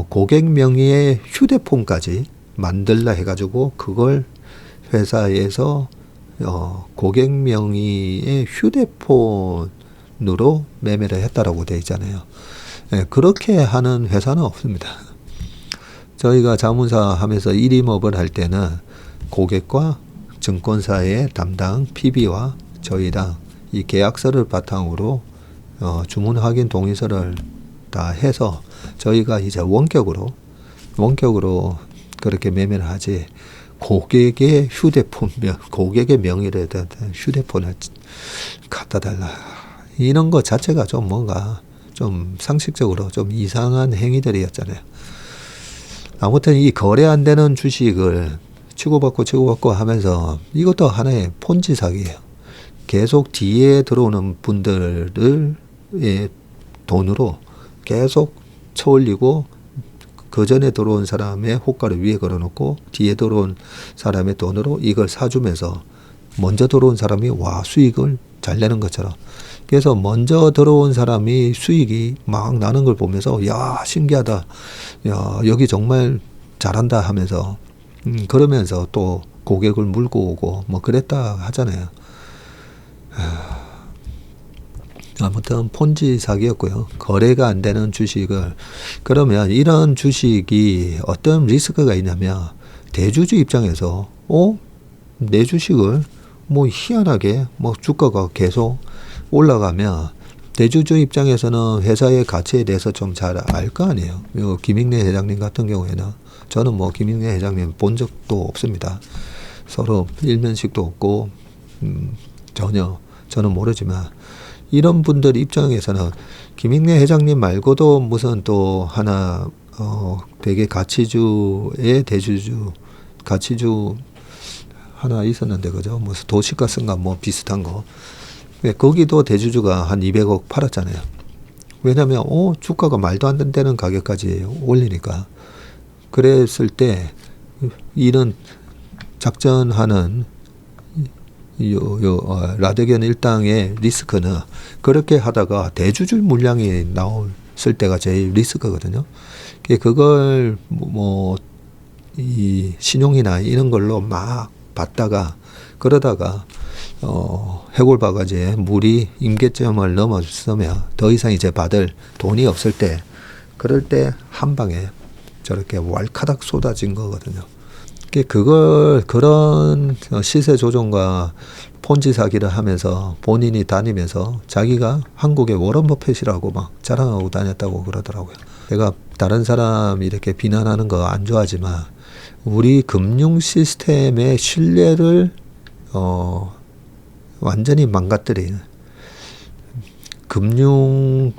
고객 명의의 휴대폰까지 만들라 해가지고 그걸 회사에서 고객 명의의 휴대폰으로 매매를 했다라고 되어 있잖아요. 그렇게 하는 회사는 없습니다. 저희가 자문사 하면서 일임업을 할 때는 고객과 증권사의 담당 PB와 저희랑 이 계약서를 바탕으로 주문 확인 동의서를 다 해서 저희가 이제 원격으로 그렇게 매매를 하지 고객의 고객의 명의를 든 휴대폰을 갖다 달라. 이런 것 자체가 좀 뭔가 좀 상식적으로 좀 이상한 행위들이었잖아요. 아무튼 이 거래 안 되는 주식을 치고받고 하면서 이것도 하나의 폰지 사기예요. 계속 뒤에 들어오는 분들의 돈으로 계속 쳐올리고 그 전에 들어온 사람의 호가를 위에 걸어놓고 뒤에 들어온 사람의 돈으로 이걸 사주면서 먼저 들어온 사람이 수익을 잘 내는 것처럼 그래서 먼저 들어온 사람이 수익이 막 나는 걸 보면서 야 신기하다 야 여기 정말 잘한다 하면서 그러면서 또 고객을 물고 오고 뭐 그랬다 하잖아요. 아무튼 폰지 사기였고요. 거래가 안 되는 주식을 그러면 이런 주식이 어떤 리스크가 있냐면 대주주 입장에서 내 주식을 뭐 희한하게 뭐 주가가 계속 올라가면 대주주 입장에서는 회사의 가치에 대해서 좀 잘 알 거 아니에요. 김익래 회장님 같은 경우에는 저는 뭐 김익래 회장님 본 적도 없습니다. 서로 일면식도 없고 전혀 저는 모르지만 이런 분들 입장에서는 김익래 회장님 말고도 무슨 또 하나 되게 가치주의 대주주 가치주 하나 있었는데 그죠? 무슨 도시가스인가 뭐 비슷한 거. 거기도 대주주가 한 200억 팔았잖아요. 왜냐면 주가가 말도 안 되는 가격까지 올리니까. 그랬을 때 이런 작전하는 라데견 일당의 리스크는 그렇게 하다가 대주주 물량이 나왔을 때가 제일 리스크거든요. 그걸 이 신용이나 이런 걸로 막 받다가 그러다가 해골바가지에 물이 임계점을 넘어서면 더 이상 이제 받을 돈이 없을 때 그럴 때 한 방에 저렇게 왈카닥 쏟아진 거거든요. 그런 시세 조정과 폰지 사기를 하면서 본인이 다니면서 자기가 한국의 워런 버핏이라고 막 자랑하고 다녔다고 그러더라고요. 제가 다른 사람 이렇게 비난하는 거 안 좋아하지만 우리 금융 시스템의 신뢰를 완전히 망가뜨린 금융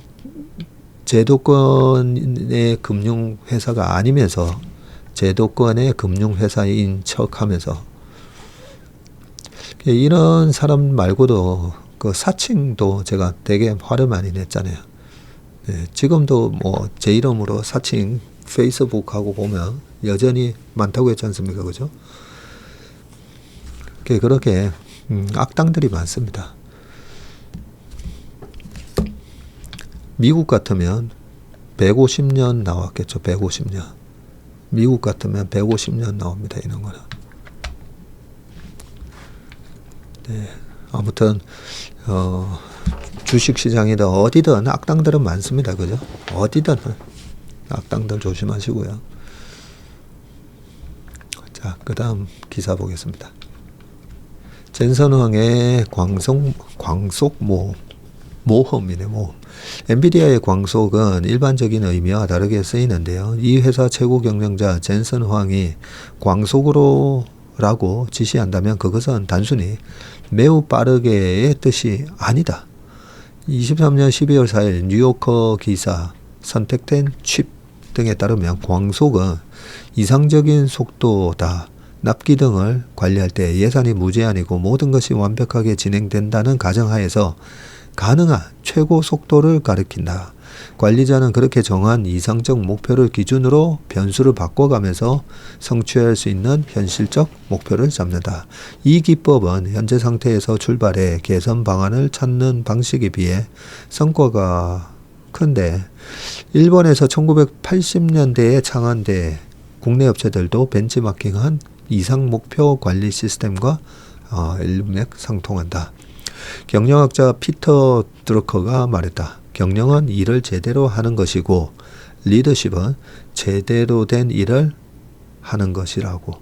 제도권의 금융회사가 아니면서 제도권의 금융회사인 척하면서 이런 사람 말고도 그 사칭도 제가 되게 화를 많이 냈잖아요. 네, 지금도 뭐 제 이름으로 사칭 페이스북하고 보면 여전히 많다고 했지 않습니까? 그죠? 그렇게 악당들이 많습니다. 미국 같으면 150년 나왔겠죠. 150년. 미국 같으면 150년 나옵니다. 이런 거는. 네. 아무튼 주식시장이든 어디든 악당들은 많습니다. 그죠? 어디든 악당들 조심하시고요. 자, 그 다음 기사 보겠습니다. 젠선황의 광속 모험이네, 모험. 엔비디아의 광속은 일반적인 의미와 다르게 쓰이는데요. 이 회사 최고 경영자 젠슨 황이 광속으로라고 지시한다면 그것은 단순히 매우 빠르게의 뜻이 아니다. 23년 12월 4일 뉴요커 기사 선택된 칩 등에 따르면 광속은 이상적인 속도다. 납기 등을 관리할 때 예산이 무제한이고 모든 것이 완벽하게 진행된다는 가정하에서 가능한 최고 속도를 가리킨다. 관리자는 그렇게 정한 이상적 목표를 기준으로 변수를 바꿔가면서 성취할 수 있는 현실적 목표를 잡는다. 이 기법은 현재 상태에서 출발해 개선 방안을 찾는 방식에 비해 성과가 큰데 일본에서 1980년대에 창안돼 국내 업체들도 벤치마킹한 이상 목표 관리 시스템과 일맥상통한다. 경영학자 피터 드러커가 말했다. 경영은 일을 제대로 하는 것이고 리더십은 제대로 된 일을 하는 것이라고.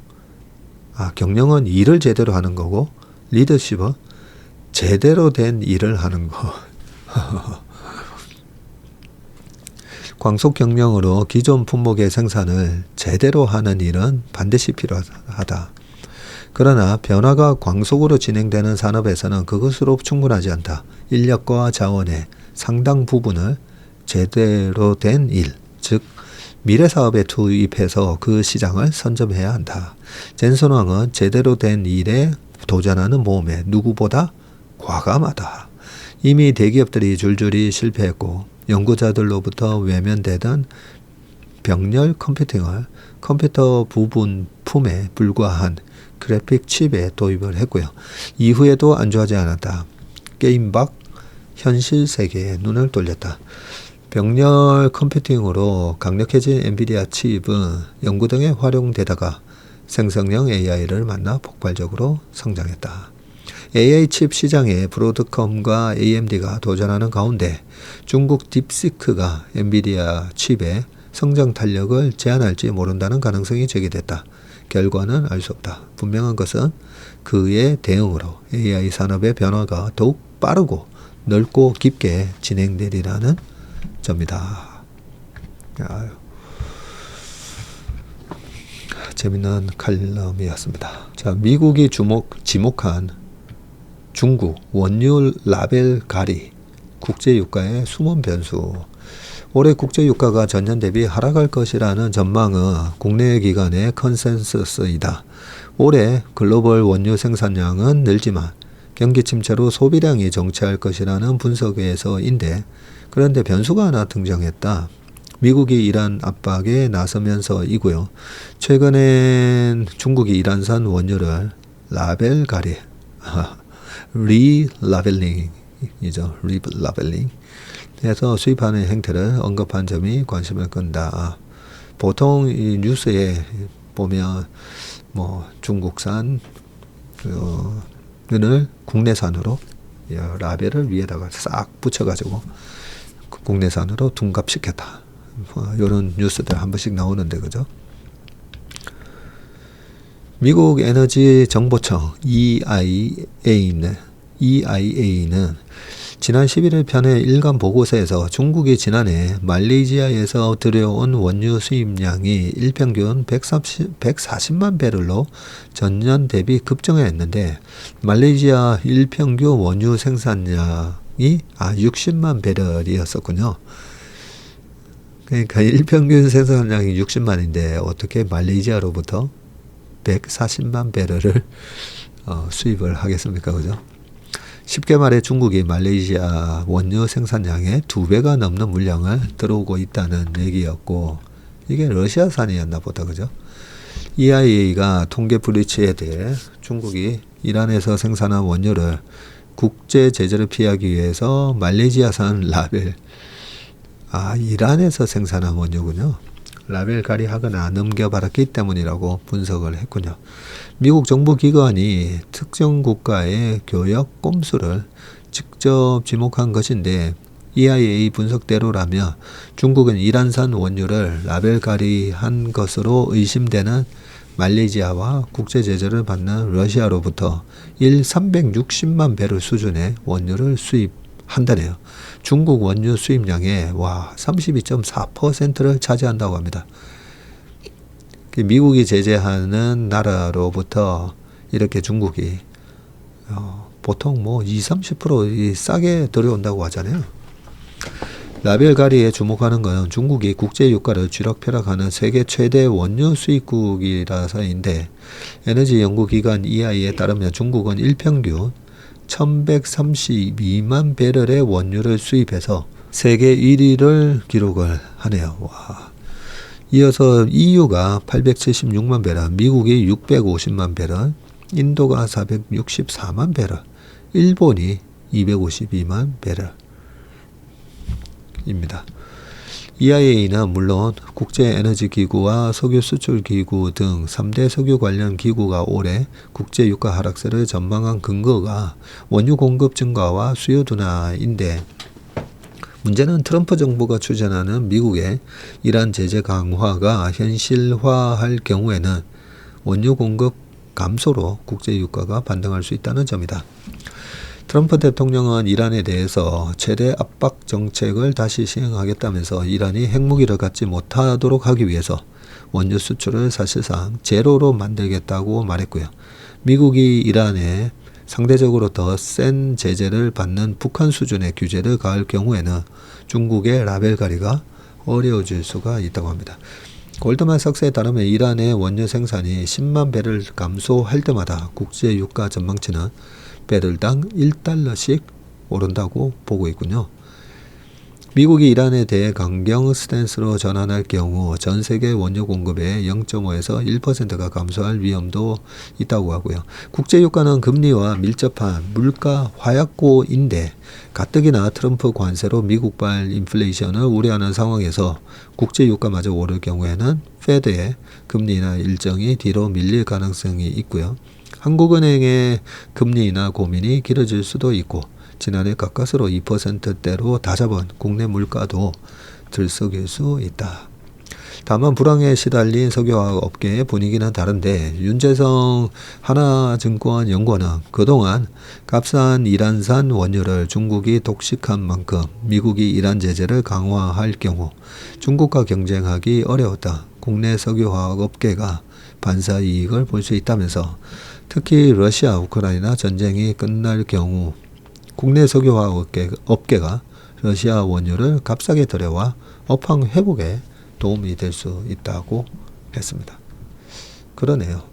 경영은 일을 제대로 하는 거고 리더십은 제대로 된 일을 하는 거. 광속 경영으로 기존 품목의 생산을 제대로 하는 일은 반드시 필요하다. 그러나 변화가 광속으로 진행되는 산업에서는 그것으로 충분하지 않다. 인력과 자원의 상당 부분을 제대로 된 일, 즉 미래 사업에 투입해서 그 시장을 선점해야 한다. 젠슨 황은 제대로 된 일에 도전하는 모험에 누구보다 과감하다. 이미 대기업들이 줄줄이 실패했고 연구자들로부터 외면되던 병렬 컴퓨팅을 컴퓨터 부분품에 불과한 그래픽 칩에 도입을 했고요. 이후에도 안주하지 않았다. 게임 밖 현실 세계에 눈을 돌렸다. 병렬 컴퓨팅으로 강력해진 엔비디아 칩은 연구 등에 활용되다가 생성형 AI를 만나 폭발적으로 성장했다. AI 칩 시장에 브로드컴과 AMD가 도전하는 가운데 중국 딥시크가 엔비디아 칩의 성장 탄력을 제한할지 모른다는 가능성이 제기됐다. 결과는 알 수 없다. 분명한 것은 그의 대응으로 AI 산업의 변화가 더욱 빠르고 넓고 깊게 진행되리라는 점이다. 재밌는 칼럼이었습니다. 자, 미국이 지목한 중국 원유 라벨 가리, 국제유가의 숨은 변수. 올해 국제유가가 전년 대비 하락할 것이라는 전망은 국내 기관의 컨센서스이다. 올해 글로벌 원유 생산량은 늘지만 경기 침체로 소비량이 정체할 것이라는 분석에서인데, 그런데 변수가 하나 등장했다. 미국이 이란 압박에 나서면서이고요. 최근엔 중국이 이란산 원유를 라벨 가리, 리라벨링이죠. 리라벨링 해서 수입하는 행태를 언급한 점이 관심을 끈다. 보통 이 뉴스에 보면 중국산 을 국내산으로 라벨을 위에다가 싹 붙여가지고 국내산으로 둔갑시켰다. 이런 뉴스들 한 번씩 나오는데, 그죠? 미국 에너지 정보청 EIA는 지난 11일 편의 일간 보고서에서 중국이 지난해 말레이시아에서 들여온 원유 수입량이 일평균 140만 배럴로 전년 대비 급증했는데, 말레이시아 일평균 원유 생산량이 60만 배럴이었었군요. 그러니까 일평균 생산량이 60만인데 어떻게 말레이시아로부터 140만 배럴을 수입을 하겠습니까? 그죠? 쉽게 말해 중국이 말레이시아 원유 생산량의 2배가 넘는 물량을 들어오고 있다는 얘기였고, 이게 러시아산이었나 보다. 그죠? EIA가 통계 브리치에 대해 중국이 이란에서 생산한 원유를 국제 제재를 피하기 위해서 말레이시아산 라벨, 이란에서 생산한 원유군요. 라벨 가리하거나 넘겨받았기 때문이라고 분석을 했군요. 미국 정부기관이 특정 국가의 교역 꼼수를 직접 지목한 것인데, EIA 분석대로라면 중국은 이란산 원유를 라벨 가리한 것으로 의심되는 말레이시아와 국제 제재를 받는 러시아로부터 360만 배럴 수준의 원유를 수입한다네요. 중국 원유 수입량의 32.4%를 차지한다고 합니다. 미국이 제재하는 나라로부터 이렇게 중국이 보통 20-30% 싸게 들여온다고 하잖아요. 라벨 가리에 주목하는 것은 중국이 국제 유가를 쥐락펴락하는 세계 최대 원유 수입국이라서인데, 에너지 연구기관 EI에 따르면 중국은 일평균 1132만 배럴의 원유를 수입해서 세계 1위를 기록을 하네요. 와. 이어서 EU가 876만 배럴, 미국이 650만 배럴, 인도가 464만 배럴, 일본이 252만 배럴입니다. EIA는 물론 국제에너지기구와 석유수출기구 등 3대 석유 관련 기구가 올해 국제유가 하락세를 전망한 근거가 원유 공급 증가와 수요 둔화인데, 문제는 트럼프 정부가 추진하는 미국의 이란 제재 강화가 현실화할 경우에는 원유 공급 감소로 국제유가가 반등할 수 있다는 점이다. 트럼프 대통령은 이란에 대해서 최대 압박 정책을 다시 시행하겠다면서 이란이 핵무기를 갖지 못하도록 하기 위해서 원유 수출을 사실상 제로로 만들겠다고 말했고요. 미국이 이란에 상대적으로 더 센 제재를 받는 북한 수준의 규제를 가할 경우에는 중국의 라벨 가리가 어려워질 수가 있다고 합니다. 골드만삭스에 따르면 이란의 원유 생산이 10만 배럴 감소할 때마다 국제 유가 전망치는 배럴당 1달러씩 오른다고 보고 있군요. 미국이 이란에 대해 강경 스탠스로 전환할 경우 전 세계 원유 공급의 0.5에서 1%가 감소할 위험도 있다고 하고요. 국제유가는 금리와 밀접한 물가 화약고인데, 가뜩이나 트럼프 관세로 미국발 인플레이션을 우려하는 상황에서 국제유가마저 오를 경우에는 페드의 금리 인하 일정이 뒤로 밀릴 가능성이 있고요. 한국은행의 금리 인하 고민이 길어질 수도 있고, 지난해 가까스로 2%대로 다잡은 국내 물가도 들썩일 수 있다. 다만 불황에 시달린 석유화학 업계의 분위기는 다른데, 윤재성 하나증권 연구원은 그동안 값싼 이란산 원유를 중국이 독식한 만큼 미국이 이란 제재를 강화할 경우 중국과 경쟁하기 어려웠다. 국내 석유화학 업계가 반사 이익을 볼 수 있다면서 특히 러시아 우크라이나 전쟁이 끝날 경우 국내 석유화학 업계가 러시아 원유를 값싸게 들여와 업황 회복에 도움이 될 수 있다고 했습니다. 그러네요.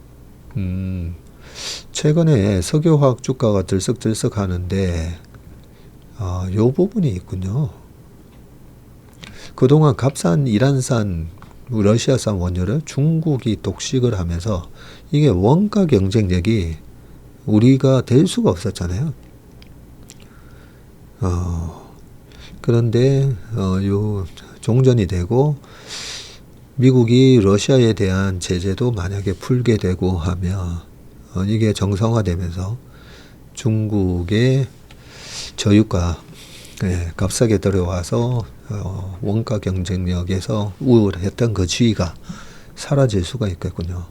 최근에 석유화학 주가가 들썩들썩 하는데 요 부분이 있군요. 그동안 값싼 이란산, 러시아산 원유를 중국이 독식을 하면서 이게 원가 경쟁력이 우리가 될 수가 없었잖아요. 그런데 요 종전이 되고 미국이 러시아에 대한 제재도 만약에 풀게 되고 하면 이게 정상화되면서 중국의 저유가 값싸게 들어와서 원가 경쟁력에서 우월했던 그 지위가 사라질 수가 있겠군요.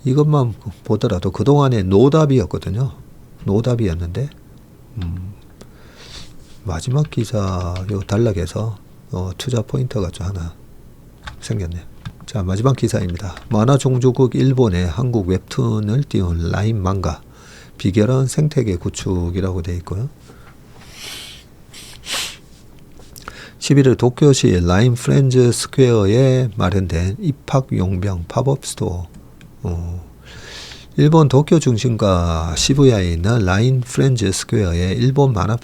이것만 보더라도 그동안에 노답이었거든요. 노답이었는데 마지막 기사 요 단락에서 투자 포인트가 좀 하나 생겼네요. 자, 마지막 기사입니다. 만화 종주국 일본에 한국 웹툰을 띄운 라인 망가 비결은 생태계 구축이라고 되어 있고요. 11일 도쿄시 라인 프렌즈 스퀘어에 마련된 입학용병 팝업 스토어. 일본 도쿄 중심가 시부야에 있는 라인 프렌즈 스퀘어에 일본 만화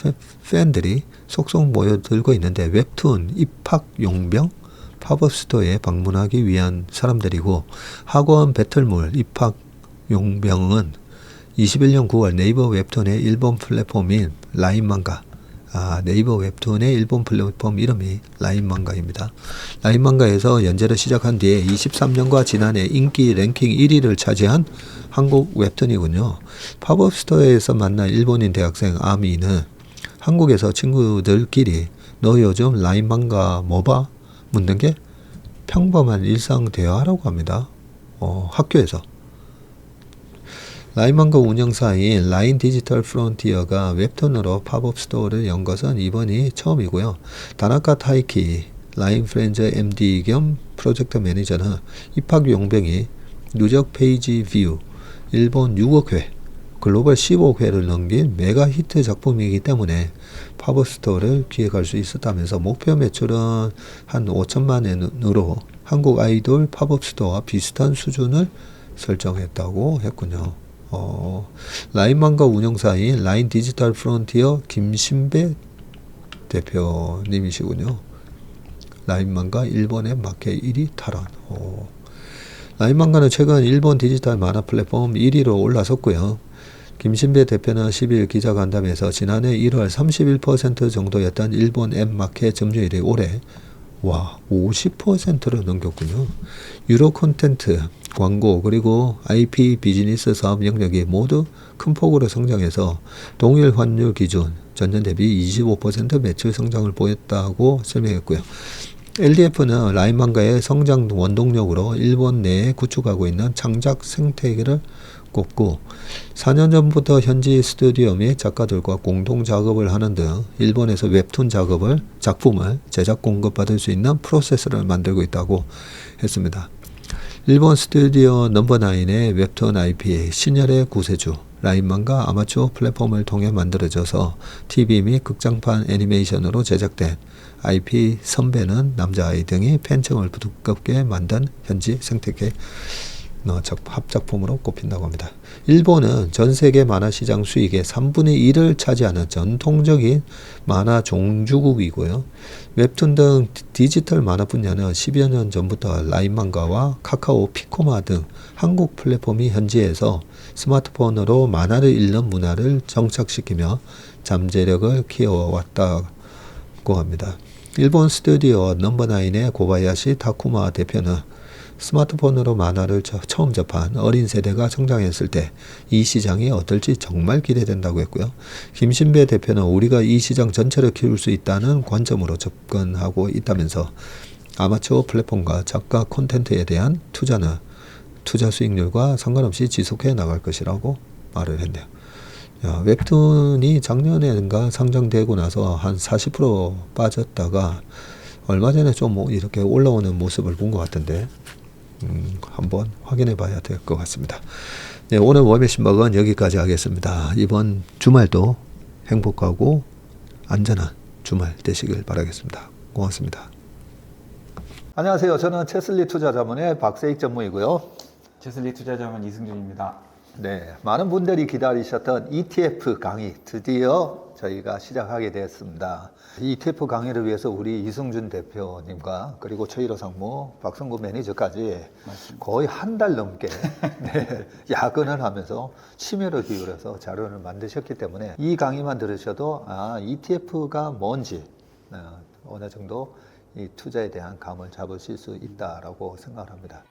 팬들이 속속 모여들고 있는데 웹툰 입학용병 팝업 스토어에 방문하기 위한 사람들이고 학원 배틀물 입학용병은 21년 9월 네이버 웹툰의 일본 플랫폼인 라인망가 네이버 웹툰의 일본 플랫폼 이름이 라인망가입니다. 라인망가에서 연재를 시작한 뒤에 23년과 지난해 인기 랭킹 1위를 차지한 한국 웹툰이군요. 팝업 스토어에서 만난 일본인 대학생 아미는 한국에서 친구들끼리 너 요즘 라인망가 뭐 봐? 묻는 게 평범한 일상 대화라고 합니다. 학교에서. 라인망가 운영사인 라인 디지털 프론티어가 웹툰으로 팝업 스토어를 연 것은 이번이 처음이고요. 다나카 타이키 라인 프렌즈 MD 겸 프로젝트 매니저는 입학 용병이 누적 페이지 뷰 일본 6억 회, 글로벌 15억 회를 넘긴 메가 히트 작품이기 때문에 팝업 스토어를 기획할 수 있었다면서 목표 매출은 한 5천만 엔으로 한국 아이돌 팝업 스토어와 비슷한 수준을 설정했다고 했군요. 라인망가 운영사인 라인 디지털 프론티어 김신배 대표님이시군요. 라인망가 일본의 마켓 1위 탈환. 라인망가는 최근 일본 디지털 만화 플랫폼 1위로 올라섰고요. 김신배 대표는 10일 기자간담회에서 지난해 1월 31% 정도였던 일본 앱 마켓 점유율이 올해 50%를 넘겼군요. 유료 콘텐트, 광고, 그리고 IP 비즈니스 사업 영역이 모두 큰 폭으로 성장해서 동일 환율 기준 전년 대비 25% 매출 성장을 보였다고 설명했고요. LDF는 라인망가의 성장 원동력으로 일본 내에 구축하고 있는 창작 생태계를 꼽고 4년 전부터 현지 스튜디오 및 작가들과 공동 작업을 하는 등 일본에서 웹툰 작품을 제작 공급받을 수 있는 프로세스를 만들고 있다고 했습니다. 일본 스튜디오 넘버9의 웹툰 IP 신열의 구세주 라인망가 아마추어 플랫폼을 통해 만들어져서 TV 및 극장판 애니메이션으로 제작된 IP 선배는 남자아이 등이 팬층을 두껍게 만든 현지 생태계 합작품으로 꼽힌다고 합니다. 일본은 전 세계 만화 시장 수익의 3분의 1을 차지하는 전통적인 만화 종주국이고요. 웹툰 등 디지털 만화 분야는 10여 년 전부터 라인망가와 카카오 피코마 등 한국 플랫폼이 현지에서 스마트폰으로 만화를 읽는 문화를 정착시키며 잠재력을 키워왔다고 합니다. 일본 스튜디오 넘버9의 고바야시 타쿠마 대표는 스마트폰으로 만화를 처음 접한 어린 세대가 성장했을 때 이 시장이 어떨지 정말 기대된다고 했고요. 김신배 대표는 우리가 이 시장 전체를 키울 수 있다는 관점으로 접근하고 있다면서 아마추어 플랫폼과 작가 콘텐츠에 대한 투자는 투자 수익률과 상관없이 지속해 나갈 것이라고 말을 했네요. 웹툰이 작년에인가 상장되고 나서 한 40% 빠졌다가 얼마 전에 좀 이렇게 올라오는 모습을 본 것 같은데 한번 확인해 봐야 될 것 같습니다. 네, 오늘 웜의 신박은 여기까지 하겠습니다. 이번 주말도 행복하고 안전한 주말 되시길 바라겠습니다. 고맙습니다. 안녕하세요. 저는 체슬리 투자자문의 박세익 전무이고요. 체슬리 투자자문 이승준입니다. 네, 많은 분들이 기다리셨던 ETF 강의 드디어 저희가 시작하게 되었습니다. ETF 강의를 위해서 우리 이승준 대표님과 그리고 최일호 상무, 박성구 매니저까지 맞습니다. 거의 한 달 넘게 네, 야근을 하면서 심혈을 기울여서 자료를 만드셨기 때문에 이 강의만 들으셔도 ETF가 뭔지 어느 정도 이 투자에 대한 감을 잡으실 수 있다라고 생각합니다.